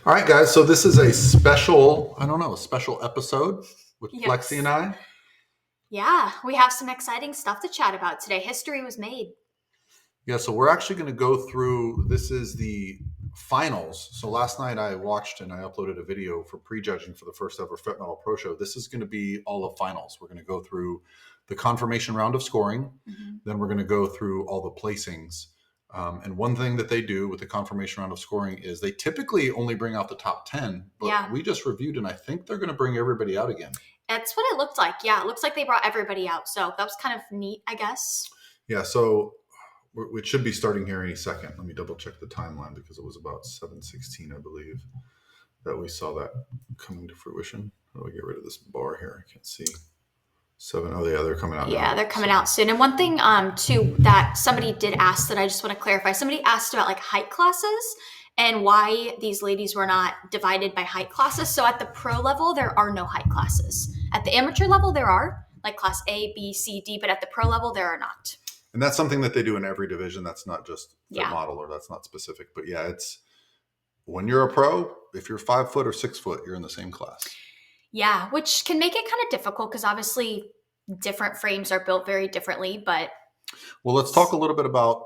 All right, guys. So this is a special, a special episode with Yes. Lexie and I. Yeah, we have some exciting stuff to chat about today. History was made. Yeah, so we're actually going to go through, this is the finals. So last night I watched and I uploaded a video for prejudging for the first ever Fit Model Pro Show. This is going to be all of finals. We're going to go through the confirmation round of scoring. Then we're going to go through all the placings. And one thing that they do with the confirmation round of scoring is they typically only bring out the top 10, but we just reviewed and I think they're going to bring everybody out again. That's what it looked like. Yeah, it looks like they brought everybody out. So that was kind of neat, I guess. Yeah, so it should be starting here any second. Let me double check the timeline because it was about 7:16, I believe, that we saw that coming to fruition. How do I get rid of this bar here? I can't see. 7. Oh, yeah, they're coming out. Yeah, now. they're coming out soon. And one thing, too, that somebody did ask that I just want to clarify. Somebody asked about like height classes and why these ladies were not divided by height classes. So at the pro level, there are no height classes. At the amateur level, there are like class A, B, C, D, but at the pro level, there are not. And that's something that they do in every division. That's not just Fit Model, or that's not specific. But yeah, it's when you're a pro, if you're 5 foot or 6 foot, you're in the same class. Yeah, which can make it kind of difficult because obviously different frames are built very differently. But well, let's talk a little bit about,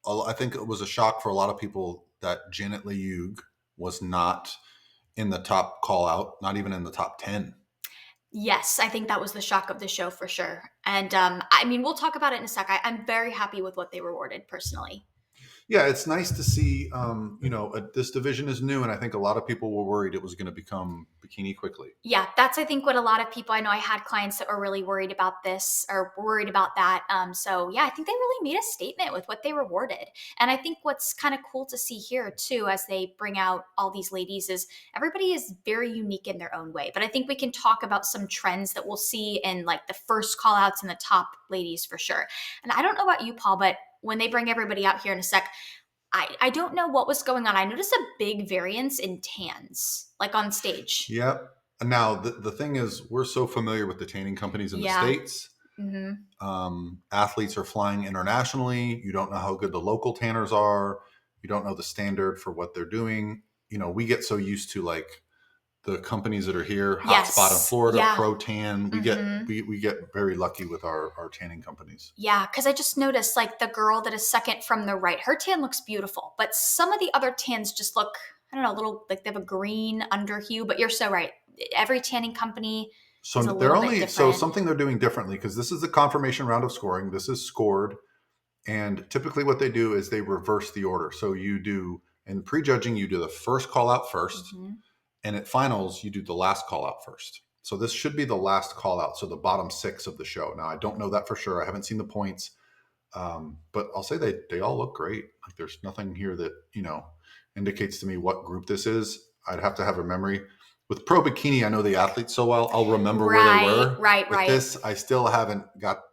I think it was a shock for a lot of people that Janet Leug was not in the top call out, not even in the top 10. Yes, I think that was the shock of the show for sure. And I mean, we'll talk about it in a sec. I'm very happy with what they rewarded personally. Yeah, it's nice to see, this division is new, and I think a lot of people were worried it was going to become bikini quickly. Yeah, that's, I think, what a lot of people, I know I had clients that were really worried about this or worried about that. So yeah, I think they really made a statement with what they rewarded. And I think what's kind of cool to see here too, as they bring out all these ladies, is everybody is very unique in their own way. But I think we can talk about some trends that we'll see in like the first call outs and the top ladies for sure. And I don't know about you, Paul, but when they bring everybody out here in a sec, I don't know what was going on. I noticed a big variance in tans, like on stage. Yep. Now, the thing is, we're so familiar with the tanning companies in the States. Athletes are flying internationally. You don't know how good the local tanners are. You don't know the standard for what they're doing. You know, we get so used to like the companies that are here, Hotspot in Florida, Pro Tan. We get very lucky with our tanning companies. Yeah, because I just noticed like the girl that is second from the right, her tan looks beautiful, but some of the other tans just look, I don't know, a little like they have a green under hue. But you're so right. Every tanning company is a little bit different. So something they're doing differently, because this is the confirmation round of scoring. This is scored, and typically what they do is they reverse the order. So you do in prejudging, you do the first call out first. And at finals, you do the last call out first. So this should be the last call out. So the bottom 6 of the show. Now, I don't know that for sure. I haven't seen the points. But I'll say they all look great. Like there's nothing here that, indicates to me what group this is. I'd have to have a memory. With Pro Bikini, I know the athletes so well. I'll remember where they were. Right. This, I still I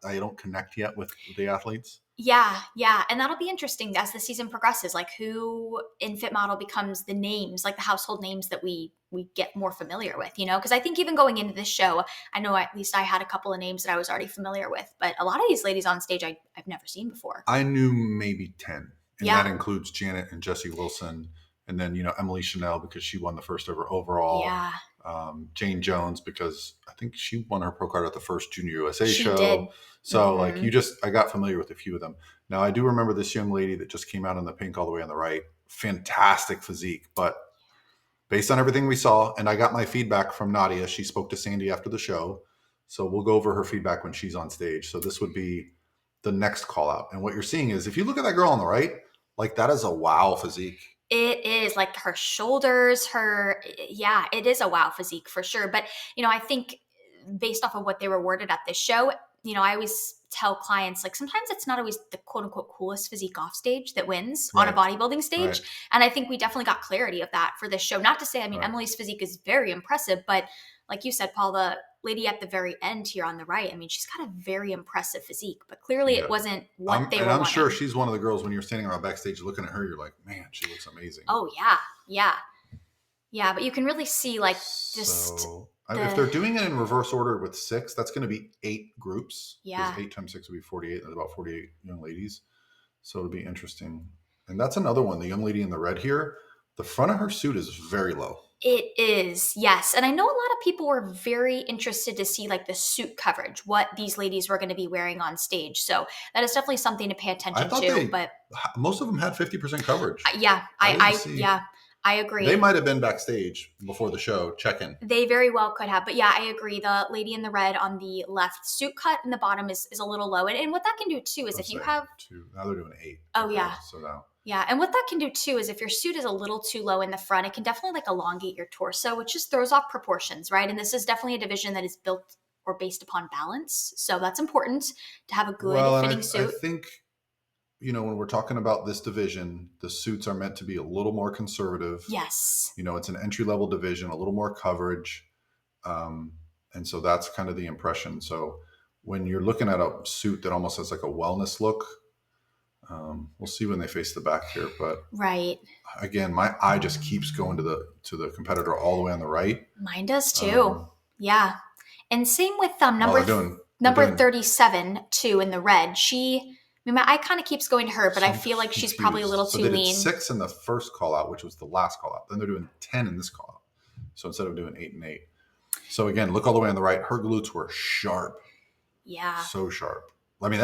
don't connect yet with the athletes. Yeah. And that'll be interesting as the season progresses, like who in Fit Model becomes the names, like the household names that we get more familiar with, because I think even going into this show, I know at least I had a couple of names that I was already familiar with, but a lot of these ladies on stage I've never seen before. I knew maybe 10, and that includes Janet and Jessie Wilson, and then, Emily Chanel because she won the first ever overall. Yeah. Jane Jones because I think she won her pro card at the first Junior USA show. Did. So I got familiar with a few of them. Now I do remember this young lady that just came out in the pink all the way on the right. Fantastic physique, but based on everything we saw, and I got my feedback from Nadia. She spoke to Sandy after the show. So we'll go over her feedback when she's on stage. So this would be the next call out. And what you're seeing is if you look at that girl on the right, like that is a wow physique. It is like her shoulders, it is a wow physique for sure. But, I think based off of what they rewarded at this show, I always tell clients, like sometimes it's not always the quote unquote coolest physique off stage that wins on a bodybuilding stage. Right. And I think we definitely got clarity of that for this show. Not to say, Emily's physique is very impressive, but like you said, Paul, the lady at the very end here on the right, she's got a very impressive physique, but clearly it wasn't what they were wanting. I'm sure she's one of the girls when you're standing around backstage looking at her, you're like, man, she looks amazing. Oh, yeah. Yeah, but you can really see like just... if they're doing it in reverse order with 6, that's going to be 8 groups. Yeah. 8 times 6 would be 48. That's about 48 young ladies. So it'll be interesting. And that's another one. The young lady in the red here, The front of her suit is very low. It is, yes. And I know a lot of people were very interested to see like the suit coverage, what these ladies were going to be wearing on stage. So that is definitely something to pay attention to. But most of them had 50% coverage. I agree. They might have been backstage before the show checking. They very well could have. But yeah, I agree. The lady in the red on the left, suit cut in the bottom is a little low. And what that can do too is if you have... Now they're doing 8. Oh, yeah. So now... Yeah, and what that can do too is if your suit is a little too low in the front, it can definitely like elongate your torso, which just throws off proportions, right? And this is definitely a division that is built or based upon balance. So that's important to have a good fitting suit. I think, when we're talking about this division, the suits are meant to be a little more conservative. Yes. It's an entry-level division, a little more coverage. And so that's kind of the impression. So when you're looking at a suit that almost has like a wellness look, we'll see when they face the back here, but again, my eye just keeps going to the competitor all the way on the right. Mine does too. Yeah, and same with number 37 too in the red. My eye kind of keeps going to her, but I feel like she's probably a little too lean. They did 6 in the first call out, which was the last call out. Then they're doing 10 in this call out. So instead of doing 8 and 8. So again, look all the way on the right. Her glutes were sharp. Yeah. So sharp. I mean,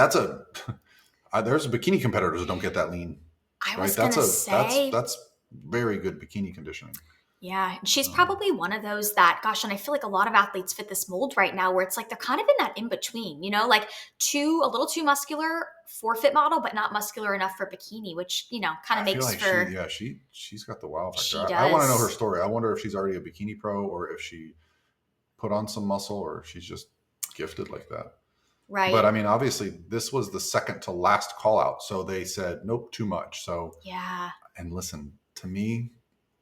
there's bikini competitors that don't get that lean. I was going to say. That's very good bikini conditioning. Yeah. She's probably one of those that, gosh, and I feel like a lot of athletes fit this mold right now where it's like they're kind of in that in between, like a little too muscular for fit model, but not muscular enough for bikini, which, kind of makes for. She's got the wow factor. She does. I want to know her story. I wonder if she's already a bikini pro or if she put on some muscle or if she's just gifted like that. Right. But I mean, obviously, this was the second to last call out. So they said, nope, too much. So, yeah. And listen, to me,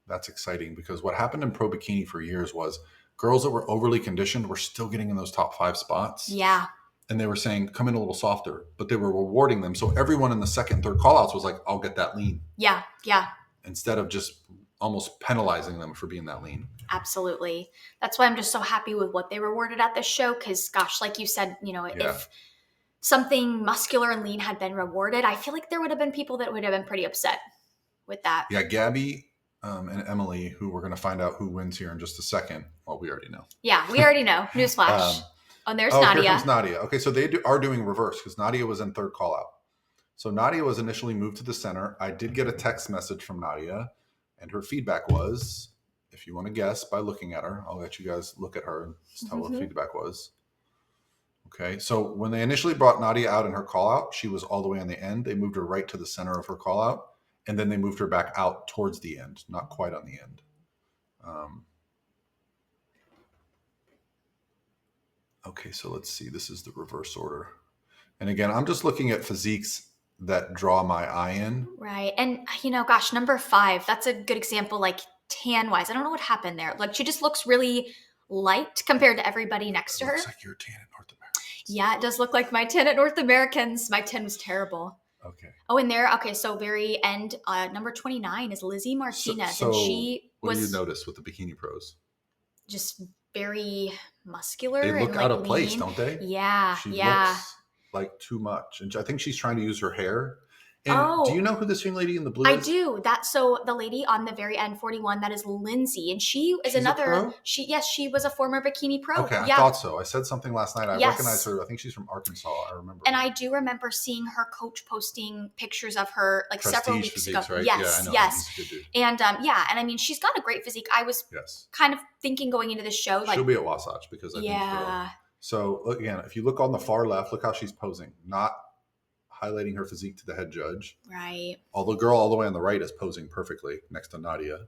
that's exciting because what happened in pro bikini for years was girls that were overly conditioned were still getting in those top 5 spots. Yeah. And they were saying, come in a little softer, but they were rewarding them. So everyone in the second, third call outs was like, I'll get that lean. Yeah. Yeah. Instead of just almost penalizing them for being that lean. Absolutely. That's why I'm just so happy with what they rewarded at this show. Cause gosh, like you said, if something muscular and lean had been rewarded, I feel like there would have been people that would have been pretty upset with that. Yeah. Gabby and Emily, who we're going to find out who wins here in just a second. Well, we already know. Yeah, we already know. Newsflash. There's Nadia. Here comes Nadia. Okay. So they are doing reverse because Nadia was in third call out. So Nadia was initially moved to the center. I did get a text message from Nadia. And her feedback was, if you want to guess by looking at her, I'll let you guys look at her and tell what feedback was. Okay. So when they initially brought Nadia out in her call out, she was all the way on the end. They moved her right to the center of her call out. And then they moved her back out towards the end, not quite on the end. Okay. So let's see. This is the reverse order. And again, I'm just looking at physiques that draw my eye in. Right. And, gosh, number 5, that's a good example, like tan wise. I don't know what happened there. Like she just looks really light compared to everybody next to her. Looks like your tan at North Americans. Yeah, it does look like my tan at North Americans. My tan was terrible. Okay. Oh, and there. Okay. So very end, number 29 is Lizzie Martinez. So and she what do you notice with the bikini pros? Just very muscular. They look and out of lean. place, don't they? Yeah. She looks like too much. And I think she's trying to use her hair. And do you know who this young lady in the blue is? I do. So the lady on the very end, 41, that is Lindsay. And she's another, a pro? She was a former bikini pro. Okay, I thought so. I said something last night. I recognize her. I think she's from Arkansas. I remember. And I do remember seeing her coach posting pictures of her like Prestige several weeks physiques, ago. Right? Yes, yeah, I know. yes. He's a good dude. And and I mean, she's got a great physique. I was kind of thinking going into this show, like she'll be at Wasatch because I think so. Again, if you look on the far left, look how she's posing. Not highlighting her physique to the head judge. Right. The girl all the way on the right is posing perfectly next to Nadia.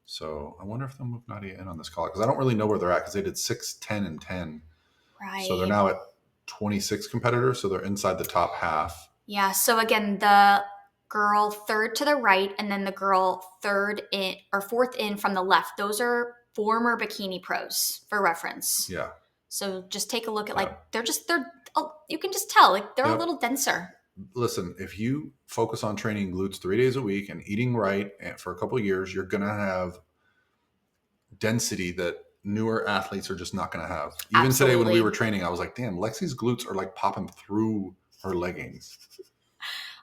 So I wonder if they'll move Nadia in on this call because I don't really know where they're at because they did 6, 10, and 10. Right. So they're now at 26 competitors. So they're inside the top half. Yeah. So again, the girl third to the right and then the girl third in or fourth in from the left. Those are former bikini pros for reference. Yeah. So just take a look at they're you can just tell like they're a little denser. Listen, if you focus on training glutes 3 days a week and eating right for a couple of years, you're going to have density that newer athletes are just not going to have. Even today when we were training, I was like, damn, Lexie's glutes are like popping through her leggings.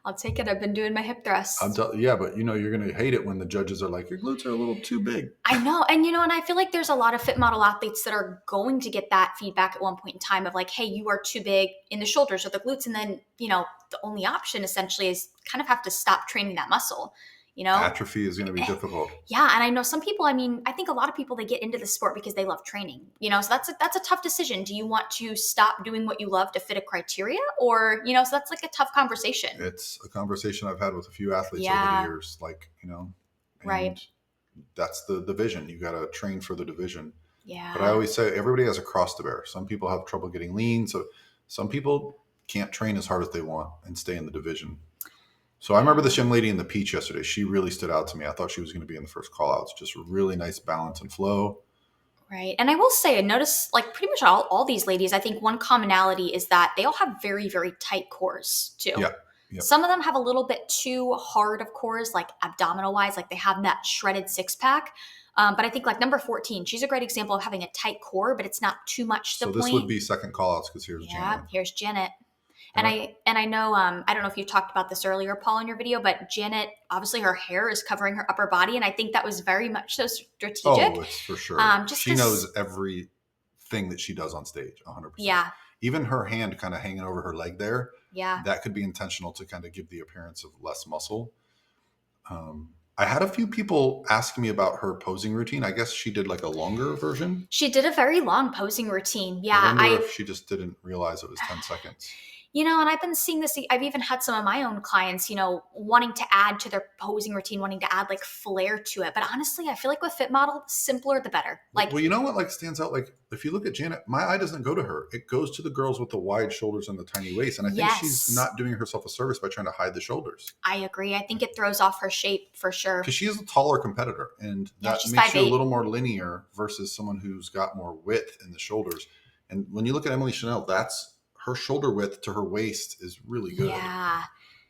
I'll take it. I've been doing my hip thrusts. Yeah, but you're going to hate it when the judges are like, your glutes are a little too big. I know. And, and I feel like there's a lot of fit model athletes that are going to get that feedback at one point in time of like, hey, you are too big in the shoulders or the glutes. And then, the only option essentially is kind of have to stop training that muscle. Atrophy is going to be difficult. Yeah. And I know some people, I think a lot of people, they get into the sport because they love training, so that's a tough decision. Do you want to stop doing what you love to fit a criteria or, so that's like a tough conversation. It's a conversation I've had with a few athletes over the years, like, right. That's the division. You got to train for the division. Yeah. But I always say everybody has a cross to bear. Some people have trouble getting lean. So some people can't train as hard as they want and stay in the division. So I remember this young lady in the Peach yesterday. She really stood out to me. I thought she was going to be in the first call outs. Just really nice balance and flow. Right. And I will say, I noticed like pretty much all these ladies, I think one commonality is that they all have very, very tight cores too. Yeah. Yep. Some of them have a little bit too hard of cores, like abdominal wise, like they have that shredded six pack. But I think like number 14, she's a great example of having a tight core, but it's not too much to the point. So this would be second call outs because here's Janet. Yeah, here's Janet. And I know, I don't know if you talked about this earlier, Paul, in your video, but Janet, obviously her hair is covering her upper body. And I think that was very much so strategic. Oh, it's for sure. She knows everything that she does on stage, 100%. Yeah. Even her hand kind of hanging over her leg there. Yeah. That could be intentional to kind of give the appearance of less muscle. I had a few people asking me about her posing routine. I guess she did like a longer version. She did a very long posing routine. Yeah. I wonder if she just didn't realize it was 10 seconds. And I've been seeing this. I've even had some of my own clients, wanting to add to their posing routine, wanting to add like flair to it. But honestly, I feel like with Fit Model, simpler the better. Like, well, you know what like stands out? Like if you look at Janet, my eye doesn't go to her. It goes to the girls with the wide shoulders and the tiny waist. And I think she's not doing herself a service by trying to hide the shoulders. I agree. I think it throws off her shape for sure. Because she is a taller competitor. And that makes you a little more linear versus someone who's got more width in the shoulders. And when you look at Emily Chanel, her shoulder width to her waist is really good. Yeah.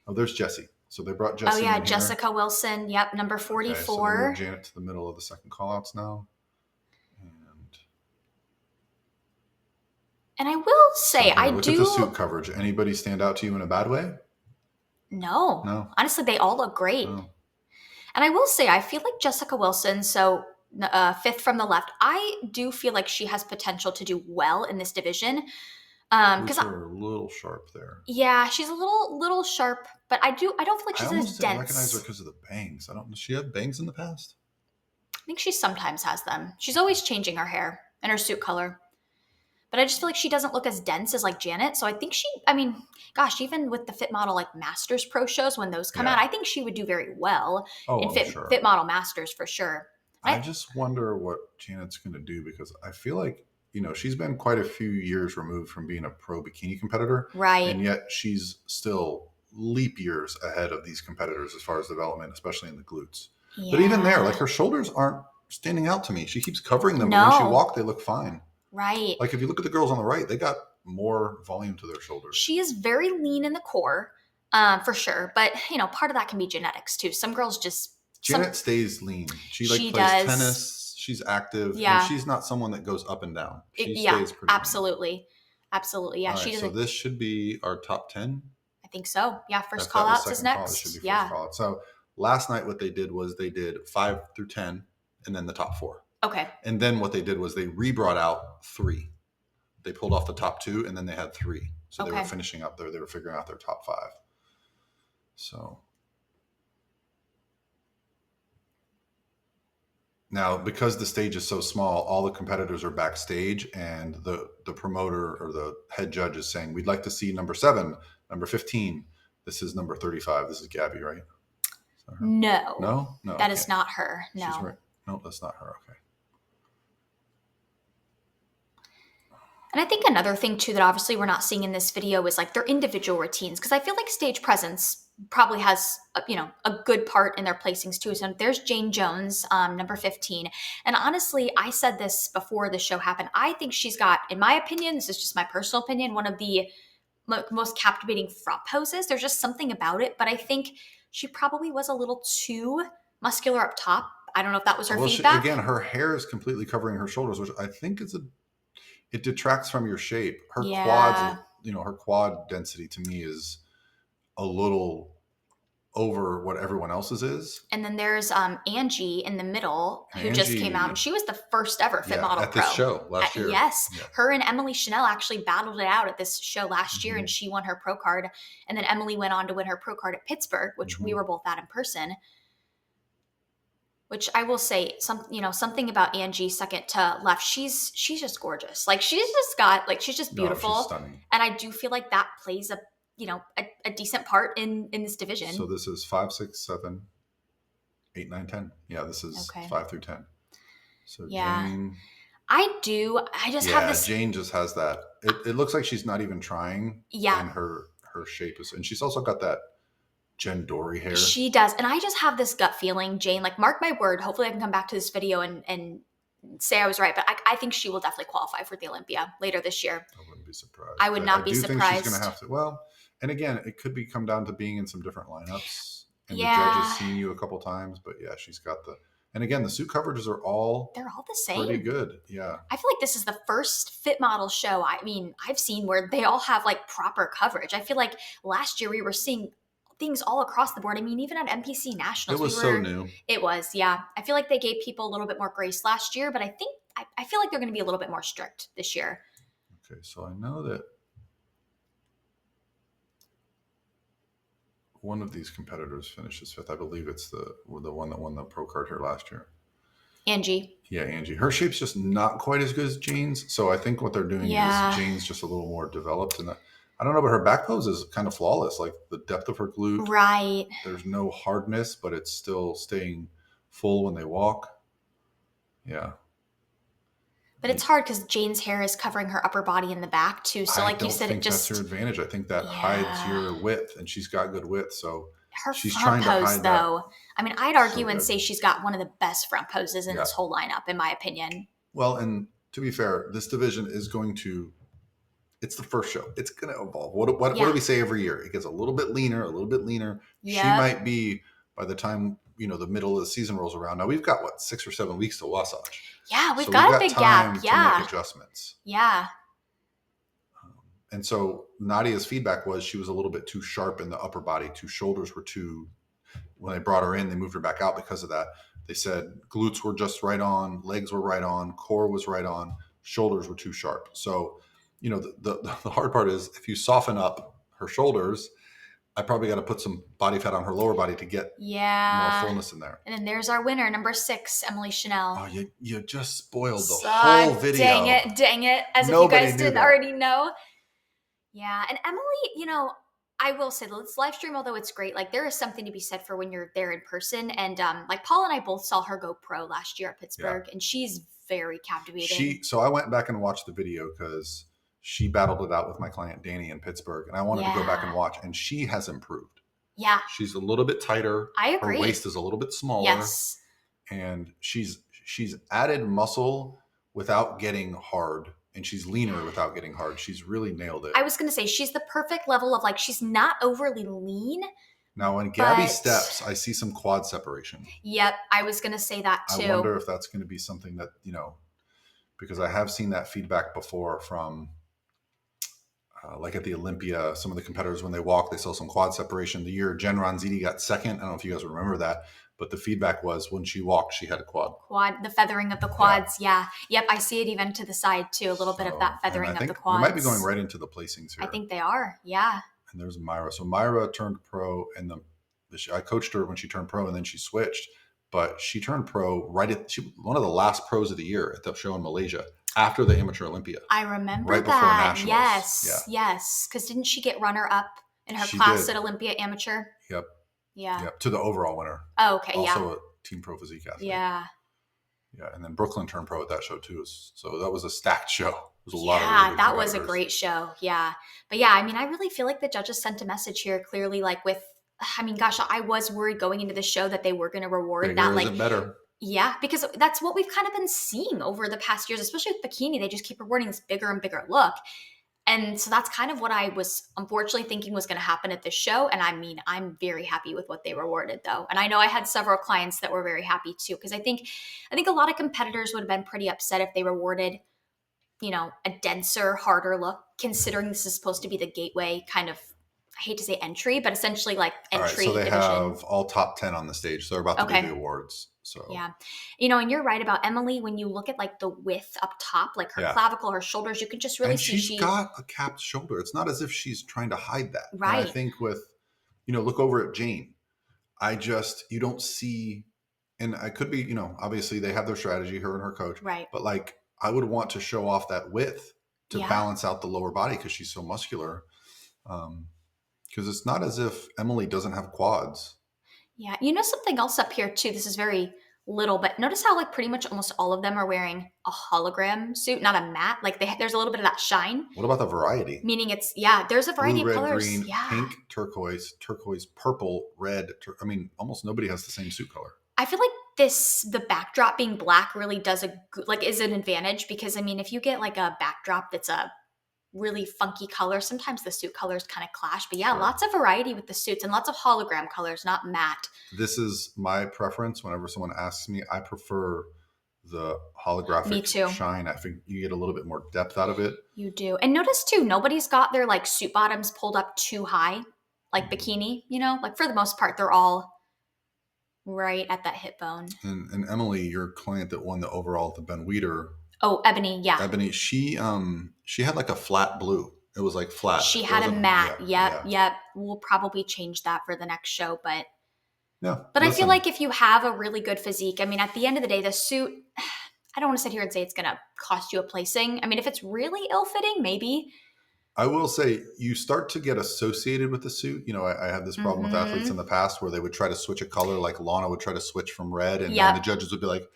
Oh, there's Jessie. So they brought Jessie. Oh, yeah. Jessica Wilson. Yep. Number 44. Okay, so we move Janet to the middle of the second call outs now. And I will say, look at the suit coverage. Anybody stand out to you in a bad way? No. Honestly, they all look great. No. And I will say, I feel like Jessica Wilson, so fifth from the left, I do feel like she has potential to do well in this division. Because are a little sharp there. Yeah, she's a little sharp, but I don't feel like she's as dense. I recognize her because of the bangs. Does she have bangs in the past? I think she sometimes has them. She's always changing her hair and her suit color. But I just feel like she doesn't look as dense as like Janet. So I think even with the Fit Model like Masters Pro shows, when those come out, I think she would do very well in Fit Model Masters for sure. I just wonder what Janet's going to do because I feel like she's been quite a few years removed from being a pro bikini competitor. Right. And yet she's still leap years ahead of these competitors as far as development, especially in the glutes. Yeah. But even there, like her shoulders aren't standing out to me. She keeps covering them. But when she walks, they look fine. Right. Like if you look at the girls on the right, they got more volume to their shoulders. She is very lean in the core, for sure. But, part of that can be genetics too. Some girls Janet stays lean. She plays tennis. She's active. Yeah. And she's not someone that goes up and down. She stays pretty absolutely. Lean. Absolutely. Yeah. Right, so this should be our top 10. I think so. Yeah. First call outs is next. Should be first call out. So last night what they did was they did 5 through 10 and then the top 4. Okay. And then what they did was they re-brought out 3. They pulled off the top 2 and then they had 3. So they were finishing up there. They were figuring out their top 5. So now, because the stage is so small, all the competitors are backstage and the promoter or the head judge is saying, we'd like to see number 7, number 15. This is number 35. This is Gabby, right? Is No. No. That is not her. No. She's right. No, that's not her. Okay. And I think another thing too that obviously we're not seeing in this video is like their individual routines. Because I feel like stage presence probably has, a good part in their placings too. So there's Jane Jones, number 15. And honestly, I said this before the show happened. I think she's got, in my opinion, this is just my personal opinion, one of the most captivating front poses. There's just something about it. But I think she probably was a little too muscular up top. I don't know if that was her feedback. Again, her hair is completely covering her shoulders, which I think it detracts from your shape. Her quads, her quad density to me is a little over what everyone else's is. And then there's Angie in the middle, who just came out, and she was the first ever Fit Model at Pro. this show last year. Yes. Yeah. Her and Emily Chanel actually battled it out at this show last year, and she won her pro card. And then Emily went on to win her pro card at Pittsburgh, which we were both at in person. Which I will say, something about Angie, second to left. She's just gorgeous. Like, she's just beautiful. No, she's stunning. And I do feel like that plays a decent part in this division. So this is 5, 6, 7, 8, 9, 10. Yeah, this is 5 through 10. So Jane. I just have this. Jane just has that. It looks like she's not even trying. Yeah. And her shape is, and she's also got that Jen Dory hair. She does. And I just have this gut feeling, Jane, like, mark my word, hopefully I can come back to this video and say I was right, but I think she will definitely qualify for the Olympia later this year. I wouldn't be surprised. I would not be surprised. I do think she's going to have to. Well, and again, it could come down to being in some different lineups and the judges seeing you a couple times. But yeah, she's got the. And again, the suit coverages they're all the same. Pretty good. Yeah. I feel like this is the first Fit Model show I've seen where they all have like proper coverage. I feel like last year we were seeing things all across the board. I mean, even at NPC Nationals. It was so new. It was, yeah. I feel like they gave people a little bit more grace last year, but I feel like they're going to be a little bit more strict this year. Okay, so I know that one of these competitors finishes 5th. I believe it's the one that won the pro card here last year. Angie. Yeah, Angie. Her shape's just not quite as good as Jane's. So I think what they're doing is Jane's just a little more developed. And I don't know, but her back pose is kind of flawless. Like the depth of her glute. Right. There's no hardness, but it's still staying full when they walk. Yeah. But it's hard because Jane's hair is covering her upper body in the back too. So like you said, it just that's her advantage. I think that hides your width, and she's got good width. So she's front trying pose, to hide though. that. I mean, I'd argue and say she's got one of the best front poses in this whole lineup, in my opinion. Well, and to be fair, this division is going to. It's the first show. It's going to evolve. What do we say every year? It gets a little bit leaner, Yeah. She might be by the time the middle of the season rolls around. Now we've got 6 or 7 weeks to Wasatch. Yeah, we've got a big gap. Yeah, to make adjustments. Yeah. And so Nadia's feedback was she was a little bit too sharp in the upper body. Shoulders were too. When they brought her in, they moved her back out because of that. They said glutes were just right on, legs were right on, core was right on, shoulders were too sharp. So, the hard part is if you soften up her shoulders, I probably got to put some body fat on her lower body to get more fullness in there. And then there's our winner, number 6, Emily Chanel. Oh, you just spoiled the whole video. Dang it. As Nobody if you guys didn't already know. Yeah. And Emily, I will say this live stream, although it's great, like there is something to be said for when you're there in person. And like Paul and I both saw her go pro last year at Pittsburgh, and she's very captivating. So I went back and watched the video because she battled it out with my client Danny in Pittsburgh, and I wanted to go back and watch, and she has improved. Yeah. She's a little bit tighter. I agree. Her waist is a little bit smaller. Yes. And she's added muscle without getting hard, and she's leaner without getting hard. She's really nailed it. I was going to say she's the perfect level of like she's not overly lean. Now when Gabby steps, I see some quad separation. Yep, I was going to say that too. I wonder if that's going to be something that, because I have seen that feedback before from like at the Olympia, some of the competitors, when they walk, they saw some quad separation. The year Jen Ronziti got second, I don't know if you guys remember that, but the feedback was when she walked, she had a quad. The feathering of the quads, yeah. Yep, I see it even to the side too, a little bit of that feathering of the quads. We might be going right into the placings here. I think they are, yeah. And there's Myra. So Myra turned pro, and I coached her when she turned pro, and then she switched. But she turned pro one of the last pros of the year at the show in Malaysia. After the Amateur Olympia. I remember right that. Before Nationals. Yes. Because didn't she get runner up in her class at Olympia Amateur? Yep. Yeah. Yep. To the overall winner. Oh, okay. Also a Team Pro Physique athlete. Yeah. Yeah. And then Brooklyn turned pro at that show too. So that was a stacked show. It was a lot of really that was a great show. Yeah. But yeah, I mean, I really feel like the judges sent a message here clearly, like I was worried going into the show that they were going to reward bigger that. Isn't better. Yeah, because that's what we've kind of been seeing over the past years, especially with bikini. They just keep rewarding this bigger and bigger look. And so that's kind of what I was unfortunately thinking was going to happen at this show. And I mean, I'm very happy with what they rewarded though. And I know I had several clients that were very happy too, because I think a lot of competitors would have been pretty upset if they rewarded, a denser, harder look, considering this is supposed to be the gateway kind of I hate to say entry, but essentially like All right, entry so they division. have all top 10 on the stage. So they're about to Okay. do the awards. So Yeah. You know, and you're right about Emily. When you look at like the width up top, like her Yeah. clavicle, her shoulders, you can just really and see she's got a capped shoulder. It's not as if she's trying to hide that. And I Right. think with, look over at Jane. You don't see, and I could be, obviously they have their strategy, her and her coach. Right. But like, I would want to show off that width to Yeah. balance out the lower body because she's so muscular. Because it's not as if Emily doesn't have quads. Yeah. You know, something else up here too. This is very little, but notice how like pretty much almost all of them are wearing a hologram suit, not a matte. Like there's a little bit of that shine. What about the variety? Meaning there's a variety Blue, of red, colors. green, Yeah. pink, turquoise, purple, red. Almost nobody has the same suit color. I feel like the backdrop being black really does is an advantage because I mean, if you get like a backdrop that's a really funky color, sometimes the suit colors kind of clash. But yeah, Sure. Lots of variety with the suits and lots of hologram colors, not matte. This is my preference. Whenever someone asks me, I prefer the holographic Me too. shine. I think you get a little bit more depth out of it. You do. And notice too, nobody's got their like suit bottoms pulled up too high, like bikini, like for the most part, they're all right at that hip bone. And Emily, your client that won the overall at the Ben Weider. Oh, Ebony, yeah. Ebony, she had like a flat blue. It was like flat. She had a matte. Yep. We'll probably change that for the next show, but yeah. But I feel like if you have a really good physique, I mean, at the end of the day, the suit, I don't want to sit here and say it's going to cost you a placing. I mean, if it's really ill-fitting, maybe. I will say you start to get associated with the suit. I had this problem with athletes in the past where they would try to switch a color, like Lana would try to switch from red, and then the judges would be like,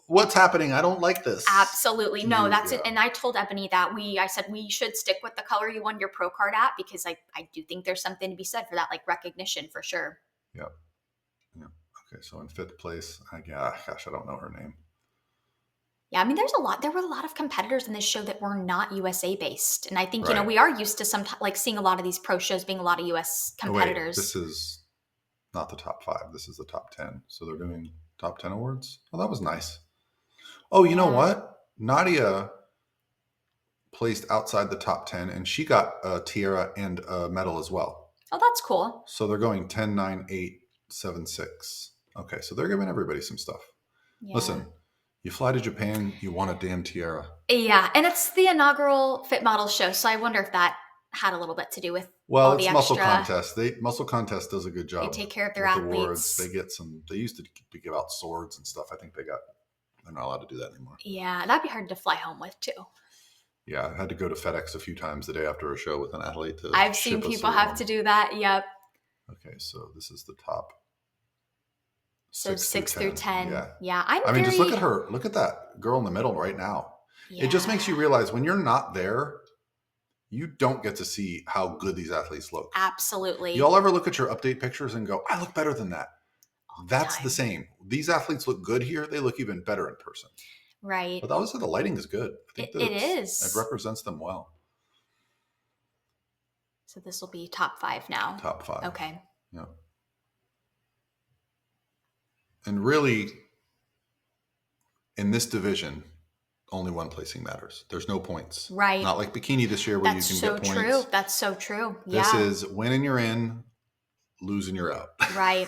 "What's happening? I don't like this." Absolutely. No, that's it. And I told Ebony that I said we should stick with the color you won your pro card at because I do think there's something to be said for that, like recognition for sure. Yep. Yeah. Okay. So in 5th place, I don't know her name. Yeah, I mean, there were a lot of competitors in this show that were not USA based. And I think, Right. We are used to like seeing a lot of these pro shows being a lot of US competitors. This is not the top 5. This is the top 10. So they're doing top 10 awards. Oh, that was nice. Oh, you know what? Nadia placed outside the top 10 and she got a tiara and a medal as well. Oh, that's cool. So they're going 10, 9, 8, 7, 6. Okay, so they're giving everybody some stuff. Yeah. Listen, you fly to Japan, you want a damn tiara. Yeah, and it's the inaugural Fit Model show, so I wonder if that had a little bit to do with all the Muscle extra. Contest. Muscle Contest does a good job. They take care of their athletes. Awards. They get some. They used to give out swords and stuff. I think they're not allowed to do that anymore. Yeah, that'd be hard to fly home with too. Yeah, I had to go to FedEx a few times the day after a show with an athlete. I've seen people have to do that. Yep. Okay, so this is the top. So 6 through 10. Yeah. Just look at her. Look at that girl in the middle right now. Yeah. It just makes you realize when you're not there, you don't get to see how good these athletes look. Absolutely. Y'all ever look at your update pictures and go, I look better than that? That's the same. These athletes look good here. They look even better in person. Right. But obviously the lighting is good. I think it is. It represents them well. So this will be top 5 now. Top 5. Okay. Yeah. And really, in this division, only one placing matters. There's no points. Right. Not like bikini this year where you can get points. That's so true. That's so true. Yeah. This is winning you're in, losing you're out. Right.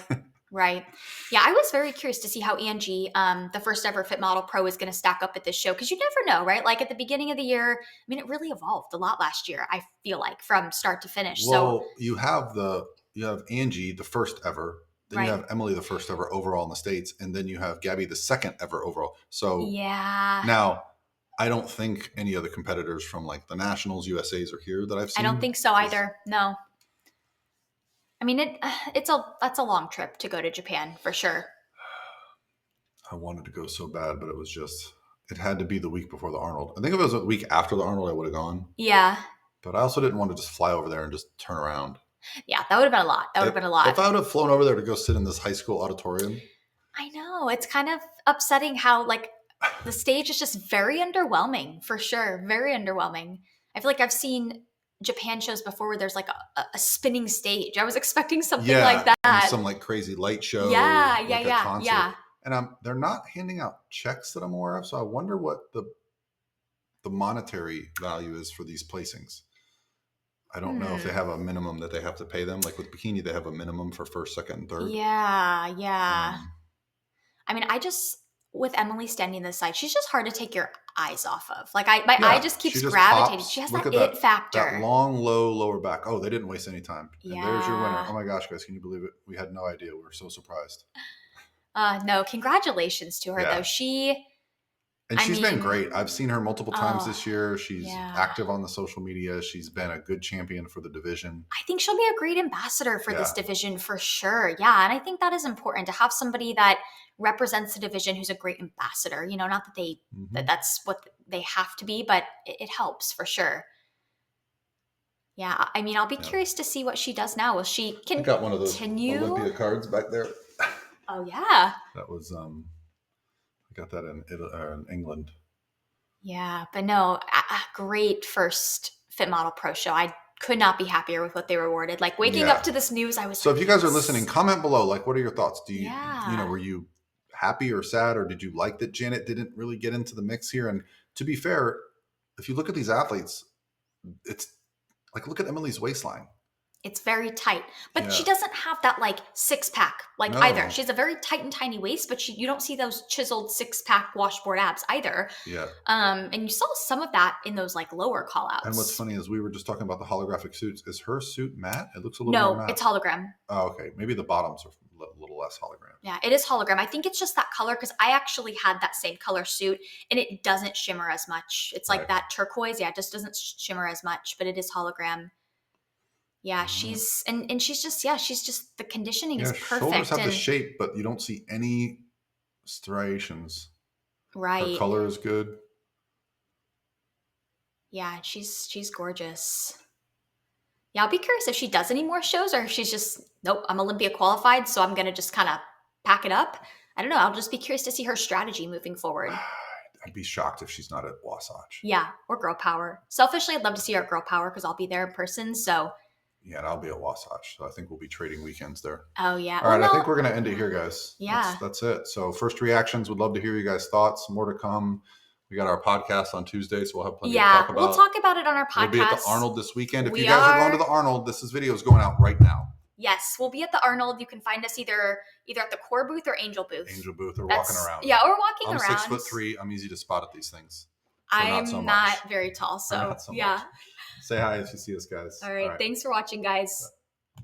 Right. Yeah, I was very curious to see how Angie, the first ever Fit Model Pro, is going to stack up at this show because you never know, right? Like at the beginning of the year, I mean, it really evolved a lot last year. I feel like from start to finish. Well, you have Angie, the first ever. Then you have Emily, the first ever overall in the States, and then you have Gabby, the second ever overall. So now, I don't think any other competitors from like the Nationals, USAs are here that I've seen. I don't think so either. No. I mean, that's a long trip to go to Japan for sure. I wanted to go so bad, but it had to be the week before the Arnold. I think if it was a week after the Arnold, I would have gone. Yeah. But I also didn't want to just fly over there and just turn around. Yeah, that would have been a lot. If I would have flown over there to go sit in this high school auditorium. I know. It's kind of upsetting how like the stage is just very underwhelming for sure. Very underwhelming. I feel like I've seen Japan shows before where there's like a spinning stage. I was expecting something like that. And some like crazy light show. Yeah. And they're not handing out checks that I'm aware of. So I wonder what the monetary value is for these placings. I don't know if they have a minimum that they have to pay them. Like with bikini, they have a minimum for first, second, and third. Yeah. I mean, with Emily standing this side, she's just hard to take your eyes off of. Like my eye just keeps gravitating. Pops. She has Look that at it factor. That long, low lower back. Oh, they didn't waste any time. Yeah. And there's your winner. Oh my gosh, guys, can you believe it? We had no idea. We were so surprised. No, congratulations to her though. She's been great. I've seen her multiple times this year. She's active on the social media. She's been a good champion for the division. I think she'll be a great ambassador for this division for sure. Yeah. And I think that is important to have somebody that represents the division who's a great ambassador. You know, not that that's what they have to be, but it helps for sure. Yeah. I mean, I'll be curious to see what she does now. Will she continue? I got one of those Olympia cards back there. Oh yeah. That was got that in England. Yeah, but no, a great first Fit Model Pro show. I could not be happier with what they were awarded. Like waking up to this news, I was so if you guys are listening, comment below. Like, what are your thoughts? Do you, were you happy or sad, or did you like that Janet didn't really get into the mix here? And to be fair, if you look at these athletes, it's like, look at Emily's waistline. It's very tight, but she doesn't have that like six pack either. She has a very tight and tiny waist, but you don't see those chiseled 6-pack washboard abs either. Yeah. And you saw some of that in those like lower call outs. And what's funny is we were just talking about the holographic suits. Is her suit matte? It looks a little more matte. No, it's hologram. Oh, okay. Maybe the bottoms are a little less hologram. Yeah, it is hologram. I think it's just that color because I actually had that same color suit and it doesn't shimmer as much. It's like that turquoise. Yeah, it just doesn't shimmer as much, but it is hologram. Yeah, she's just the conditioning is perfect. Shoulders have the shape, but you don't see any striations. Right. Her color is good. Yeah, she's gorgeous. Yeah, I'll be curious if she does any more shows or if she's just, nope, I'm Olympia qualified, so I'm going to just kind of pack it up. I don't know. I'll just be curious to see her strategy moving forward. I'd be shocked if she's not at Wasatch. Yeah, or Girl Power. Selfishly, I'd love to see her at Girl Power because I'll be there in person, so... Yeah, and I'll be at Wasatch, so I think we'll be trading weekends there. Oh, yeah. All right, I think we're going to end it here, guys. Yeah. That's it. So first reactions, would love to hear you guys' thoughts. More to come. We got our podcast on Tuesday, so we'll have plenty to talk about. We'll talk about it on our podcast. We'll be at the Arnold this weekend. If you guys are going to the Arnold, this video is going out right now. Yes, we'll be at the Arnold. You can find us either at the core booth or Angel booth. Angel booth or walking around. Yeah, or walking around. I'm 6'3". I'm easy to spot at these things. So I'm not very tall, so Much. Say hi if you see us, guys. All right. Thanks for watching, guys.